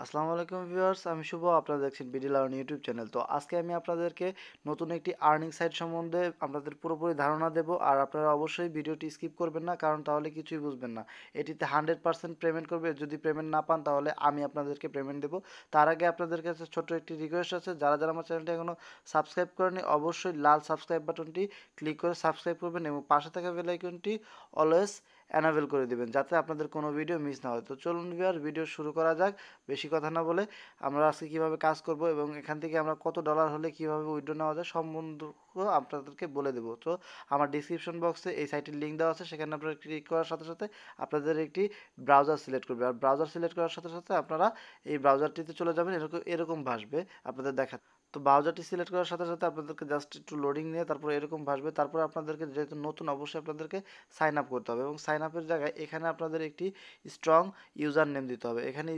আসসালামু আলাইকুম ভিউয়ার্স, আমি শুভ। আপনারা দেখছেন বিডি লার্ন ইউটিউব চ্যানেল। তো আজকে আমি আপনাদেরকে নতুন একটি আর্নিং সাইট সম্বন্ধে আপনাদের পুরোপুরি ধারণা দেব। আর আপনারা অবশ্যই ভিডিওটি স্কিপ করবেন না, কারণ তাহলে কিছুই বুঝবেন না। এটিতে 100% পেমেন্ট করবে। যদি পেমেন্ট না পান তাহলে আমি আপনাদেরকে পেমেন্ট দেবো। তার আগে আপনাদের কাছে ছোট্ট একটি রিকোয়েস্ট আছে, যারা যারা আমার চ্যানেলটি এখনও সাবস্ক্রাইব করেনি অবশ্যই লাল সাবস্ক্রাইব বাটনটি ক্লিক করে সাবস্ক্রাইব করবেন এবং পাশে থাকা বেল আইকনটি অলওয়েজ অ্যানাবেল করে দিবেন, যাতে আপনাদের কোনো ভিডিও মিস না হয়। তো চলুন ভিউয়ার, ভিডিও শুরু করা যাক। বেশি কথা না বলে আমরা আজকে কিভাবে কাজ করব এবং এখান থেকে আমরা কত ডলার হলে কিভাবে উইথড্র নেওয়া যায় সম্বন্ধ আপনাদেরকে বলে দেবো। তো আমার ডিসক্রিপশন বক্সে এই সাইটের লিঙ্ক দেওয়া আছে, সেখানে আপনারা ক্লিক করার সাথে সাথে আপনাদের একটি ব্রাউজার সিলেক্ট করবে। আর ব্রাউজার সিলেক্ট করার সাথে সাথে আপনারা এই ব্রাউজারটিতে চলে যাবেন। এরকম এরকম ভাসবে আপনাদের দেখা। তো ব্রাউজারটি সিলেক্ট করার সাথে সাথে আপনাদেরকে জাস্ট একটু লোডিং নিয়ে তারপরে এরকম ভাসবে। তারপরে আপনাদেরকে, যেহেতু নতুন, অবশ্যই আপনাদেরকে সাইন আপ করতে হবে এবং সাইন আপের জায়গায় এখানে আপনাদের একটি স্ট্রং ইউজার নেম দিতে হবে। এখানে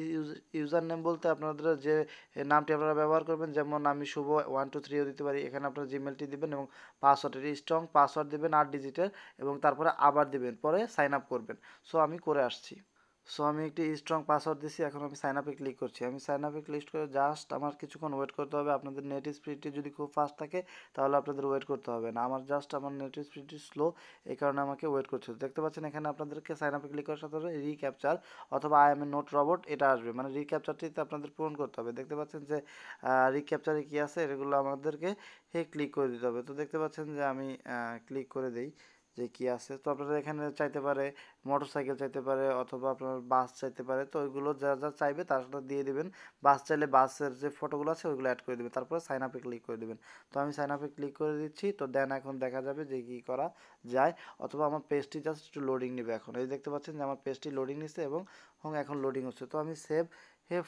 ইউজার নেম বলতে আপনাদের যে নামটি আপনারা ব্যবহার করবেন, যেমন আমি শুভ 123ও দিতে পারি। এখানে আপনার জিমেলটি দিবেন এবং পাসওয়ার্ড, স্ট্রং পাসওয়ার্ড দিবেন 8 ডিজিটের এবং তারপরে আবার দিবেন, পরে সাইন আপ করবেন। সো আমি করে আসছি। সো আমি একটি স্ট্রং পাসওয়ার্ড দিছি। এখন আমি সাইন আপে ক্লিক করছি। আমি সাইন আপে ক্লিক করে জাস্ট আমার কিছুক্ষণ ওয়েট করতে হবে। আপনাদের নেট স্পিডটি যদি খুব ফাস্ট থাকে তাহলে আপনাদের ওয়েট করতে হবে না। আমার নেট স্পিডটি স্লো, এই কারণে আমাকে ওয়েট করতে হবে। দেখতে পাচ্ছেন এখানে আপনাদেরকে সাইন আপে ক্লিক করার সাথে সাথে রিক্যাপচার অথবা I M A note robot এটা আসবে, মানে রিক্যাপচারটিতে আপনাদের পূরণ করতে হবে। দেখতে পাচ্ছেন যে রিক্যাপচারে কী আছে, এগুলো আমাদেরকে ক্লিক করে দিতে হবে। তো দেখতে পাচ্ছেন যে আমি ক্লিক করে দিই যে কী আছে। তো আপনারা এখানে চাইতে পারে মোটরসাইকেল চাইতে পারে অথবা আপনার বাস চাইতে পারে। তো ওইগুলো যা যা চাইবে তার সাথে দিয়ে দিবেন। বাস চাইলে বাসের যে ফটোগুলো আছে ওইগুলো অ্যাড করে দেবেন, তারপরে সাইন আপে ক্লিক করে দেবেন। তো আমি সাইন আপে ক্লিক করে দিচ্ছি। তো দেন এখন দেখা যাবে যে কী করা যায়, অথবা আমার পেজটি জাস্ট একটু লোডিং নেবে। এখন এই দেখতে পাচ্ছেন যে আমার পেজটি লোডিং নিচ্ছে এবং এখন লোডিং হচ্ছে। তো আমি সেভ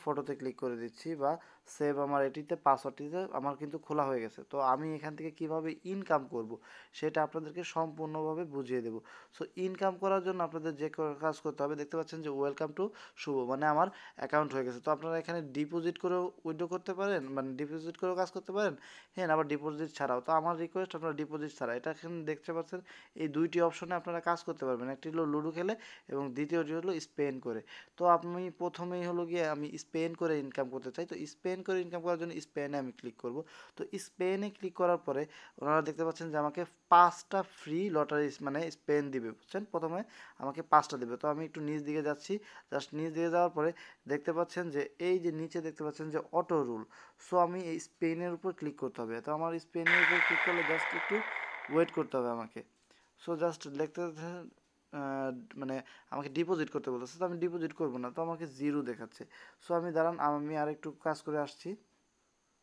ফটোতে ক্লিক করে দিচ্ছি, বা সেভ আমার এটিতে পাসওয়ার্ডটিতে আমার কিন্তু খোলা হয়ে গেছে। তো আমি এখান থেকে কিভাবে ইনকাম করব সেটা আপনাদেরকে সম্পূর্ণভাবে বুঝিয়ে দেবো। সো ইনকাম করার জন্য আপনাদের যে কাজ করতে হবে, দেখতে পাচ্ছেন যে ওয়েলকাম টু শুভ, মানে আমার অ্যাকাউন্ট হয়ে গেছে। তো আপনারা এখানে ডিপোজিট করেও উইথড্র করতে পারেন, মানে ডিপোজিট করেও কাজ করতে পারেন, হ্যাঁ, আবার ডিপোজিট ছাড়াও। তো আমার রিকোয়েস্ট আপনারা ডিপোজিট ছাড়া, এটা এখানে দেখতে পাচ্ছেন এই দুইটি অপশনে আপনারা কাজ করতে পারবেন। একটি হলো লুডো খেলে এবং দ্বিতীয়টি হলো স্পেন করে। তো আমি প্রথমেই হলো গিয়ে আমি স্পেন করে ইনকাম করতে চাই। তো স্পেন করে ইনকাম করার জন্য স্পেনে আমি ক্লিক করব। তো স্পেনে ক্লিক করার পরে ওনারা দেখতে পাচ্ছেন যে আমাকে 5টা ফ্রি লটারি, মানে স্পেন দিবে, বুঝছেন। প্রথমে আমাকে 5টা দিবে। তো আমি একটু নিচ দিকে যাচ্ছি। জাস্ট নিচ দিকে যাওয়ার পরে দেখতে পাচ্ছেন যে এই যে নিচে দেখতে পাচ্ছেন যে অটো রুল। সো আমি এই স্পেনের উপর ক্লিক করতে হবে। তো আমার স্পেনের উপর ক্লিক করলে জাস্ট একটু ওয়েট করতে হবে আমাকে। সো জাস্ট দেখতে মানে আমাকে ডিপোজিট করতে বলতেছে। তো আমি ডিপোজিট করবো না, তো আমাকে জিরো দেখাচ্ছে। সো আমি দাঁড়ান, আমি আর একটু কাজ করে আসছি।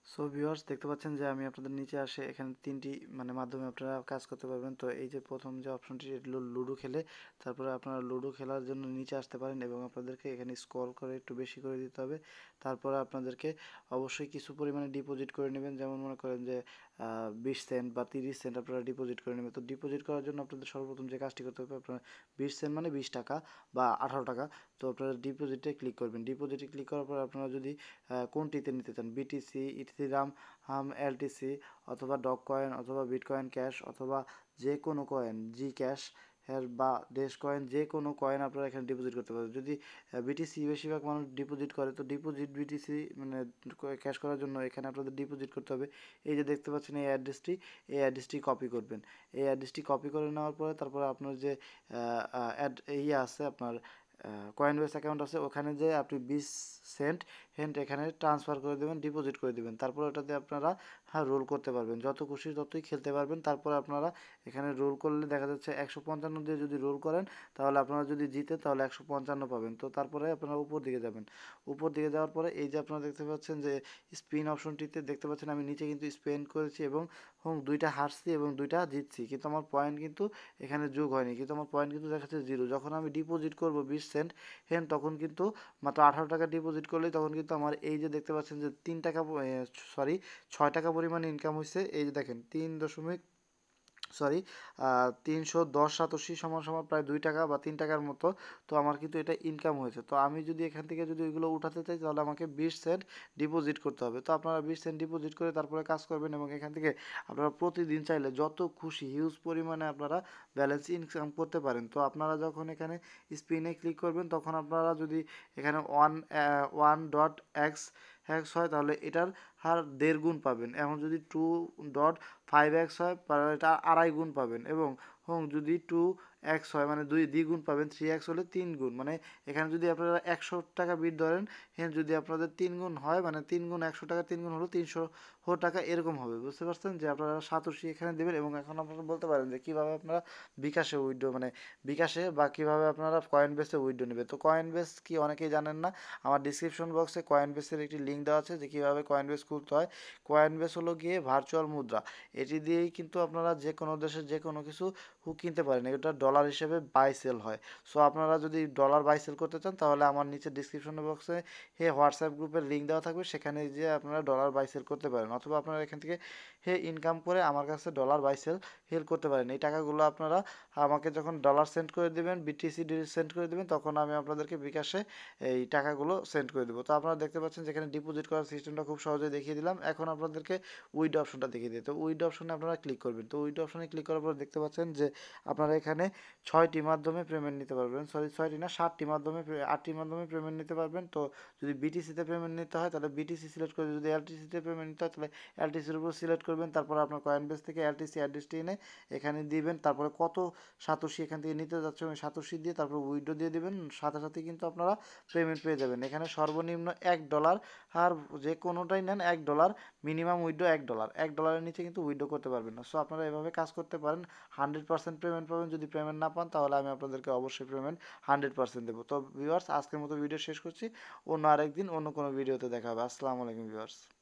সো ভিউয়ার্স, দেখতে পাচ্ছেন যে আমি আপনাদের নিচে আসে এখানে তিনটি মানে মাধ্যমে আপনারা কাজ করতে পারবেন। তো এই যে প্রথম যে অপশনটি, এটি হলো লুডো খেলে। তারপরে আপনারা লুডো খেলার জন্য নিচে আসতে পারেন এবং আপনাদেরকে এখানে স্ক্রল করে একটু বেশি করে দিতে হবে। তারপরে আপনাদেরকে অবশ্যই কিছু পরিমাণে ডিপোজিট করে নেবেন, যেমন মনে করেন যে 20 সেন্ট বা 30 সেন্ট আপনারা ডিপোজিট করে নেবেন। তো ডিপোজিট করার জন্য আপনাদের সর্বপ্রথম যে কাজটি করতে হবে, আপনার 20 সেন্ট মানে 20 টাকা বা 18 টাকা। তো আপনারা ডিপোজিটে ক্লিক করবেন। ডিপোজিটে ক্লিক করার পর আপনারা যদি কোনটিতে নিতে চান, বিটিসি, ইথিরাম, এলটিসি অথবা ডগ কয়েন অথবা বিটকয়েন ক্যাশ অথবা যে কোনো কয়েন, জি ক্যাশ বা ডেশ কয়েন, যে কোনো কয়েন আপনারা এখানে ডিপোজিট করতে পারবেন। যদি বিটিসি বেশিরভাগ মানুষ ডিপোজিট করে, তো ডিপোজিট বিটিসি মানে ক্যাশ করার জন্য এখানে আপনাদের ডিপোজিট করতে হবে। এই যে দেখতে পাচ্ছেন এই অ্যাড্রেসটি কপি করবেন। এই অ্যাড্রেসটি কপি করে নেওয়ার পরে তারপরে আপনার যে আছে আপনার কয়েনবেস অ্যাকাউন্ট আছে, ওখানে যে আপনি 20 সেন্ট এখানে ট্রান্সফার করে দেবেন, ডিপোজিট করে দেবেন। তারপর ওটাতে আপনারা রোল করতে পারবেন, যত খুশি ততই খেলতে পারবেন। তারপর আপনারা এখানে রোল করলে দেখা যাচ্ছে 155 দিয়ে যদি রোল করেন তাহলে আপনারা যদি জিতে তাহলে 155 পাবেন। তো তারপরে আপনারা উপর দিকে যাবেন। উপর দিকে যাওয়ার পরে এই যে আপনারা দেখতে পাচ্ছেন যে স্পিন অপশনটিতে দেখতে পাচ্ছেন আমি নিচে কিন্তু স্পেন করেছি এবং দুইটা হারছি এবং দুইটা জিতছি, কিন্তু আমার পয়েন্ট কিন্তু এখানে যোগ হয়নি, কিন্তু আমার পয়েন্ট কিন্তু দেখাচ্ছে জিরো। যখন আমি ডিপোজিট করব 20 সেন্ট তখন কিন্তু মাত্র 18 টাকা ডিপোজিট করলেই তখন কিন্তু আমার এই যে দেখতে পাচ্ছেন যে 6 টাকা পরিমাণে ইনকাম হয়েছে। এই যে দেখেন সরি 310 সমান সমান প্রায় 2 টাকা বা 3 টাকার মতো। তো আমার কিন্তু এটা ইনকাম হয়েছে। তো আমি যদি এখান থেকে যদি ওইগুলো উঠাতে চাই তাহলে আমাকে 20 সেন্ট ডিপোজিট করতে হবে। তো আপনারা 20 সেন্ট ডিপোজিট করে তারপরে কাজ করবেন এবং এখান থেকে আপনারা প্রতিদিন চাইলে যত খুশি হিউজ পরিমাণে আপনারা ব্যালেন্স ইনকাম করতে পারেন। তো আপনারা যখন এখানে স্পিনে ক্লিক করবেন তখন আপনারা যদি এখানে 1.x হয় তাহলে এটার হার 1.5 গুণ পাবেন। এখন যদি 2.5x হয় তাহলে এটা 2.5 গুণ পাবেন এবং যদি 2x হয় মানে দ্বিগুণ পাবেন। 3x হলে 3 গুণ, মানে এখানে যদি আপনারা 100 টাকা বিট ধরেন, এখানে যদি আপনাদের 3 গুণ হয় মানে 3 গুণ 100 টাকা, 3 গুণ হলো 300 টাকা, এরকম হবে। বুঝতে পারছেন যে আপনারা সাতোশি এখানে দেবেন এবং এখন আপনারা বলতে পারেন যে কীভাবে আপনারা বিকাশে উইথড্র মানে বিকাশে বা কীভাবে আপনারা কয়েন বেসে উইথড্র নেবে। তো কয়েন বেস কি অনেকেই জানেন না। আমার ডিসক্রিপশন বক্সে কয়েন বেসের একটি লিঙ্ক দেওয়া আছে যে কীভাবে কয়েন বেস খুলতে হয়। কয়েন বেস হলো গিয়ে ভার্চুয়াল মুদ্রা। এটি দিয়েই কিন্তু আপনারা যে কোনো দেশের যে কোনো কিছু কিনতে পারেন। এটা ডলার হিসেবে বাই সেল হয়। সো আপনারা যদি ডলার বাই সেল করতে চান তাহলে আমার নিচে ডিসক্রিপশন বক্সে হোয়াটসঅ্যাপ গ্রুপের লিঙ্ক দেওয়া থাকবে, সেখানে যে আপনারা ডলার বাই সেল করতে পারেন, অথবা আপনারা এখান থেকে ইনকাম করে আমার কাছে ডলার বাই সেল করতে পারেন। এই টাকাগুলো আপনারা আমাকে যখন ডলার সেন্ড করে দেবেন, বিটিসি সেন্ড করে দেবেন, তখন আমি আপনাদেরকে বিকাশে এই টাকাগুলো সেন্ড করে দেবো। তো আপনারা দেখতে পাচ্ছেন যেখানে ডিপোজিট করার সিস্টেমটা খুব সহজে দেখিয়ে দিলাম। এখন আপনাদেরকে উইথড্র অপশনটা দেখিয়ে দিই। তো উইথড্র অপশনে আপনারা ক্লিক করবেন। তো উইথড্র অপশনে ক্লিক করার পর দেখতে পাচ্ছেন যে আপনারা এখানে 6টি মাধ্যমে পেমেন্ট নিতে পারবেন। সরি 6টি না, 7টি মাধ্যমে 8টির মাধ্যমে পেমেন্ট নিতে পারবেন। তো যদি বিটিসিতে পেমেন্ট নিতে হয় তাহলে বিটিসি সিলেক্ট করে, যদি এলটিসিতে পেমেন্ট নিতে হয় তাহলে এলটিসির উপর সিলেক্ট করবেন। তারপর আপনার কয়েন বেস থেকে এলটিসি অ্যাড্রেসটি এনে এখানে দিবেন। তারপরে কত সাতোশি এখান থেকে নিতে যাচ্ছে ওই সাতোশি দিয়ে তারপর উইথড্র দিয়ে দিবেন। সাথে সাথে কিন্তু আপনারা পেমেন্ট পেয়ে যাবেন। এখানে সর্বনিম্ন $1, আর যে কোনোটাই নেন $1, মিনিমাম উইথড্র $1। $1 নিচে কিন্তু উইথড্র করতে পারবেন না। সো আপনারা এভাবে কাজ করতে পারেন। 100% পেমেন্ট পাবেন। যদি পেমেন্ট না পান তাহলে আমি আপনাদেরকে অবশ্যই পেমেন্ট 100% দেবো। তো ভিউয়ার্স, আজকের মতো ভিডিও শেষ করছি। অন্য আরেকদিন অন্য কোনো ভিডিওতে দেখা হবে। আসসালামু আলাইকুম ভিউয়ার্স।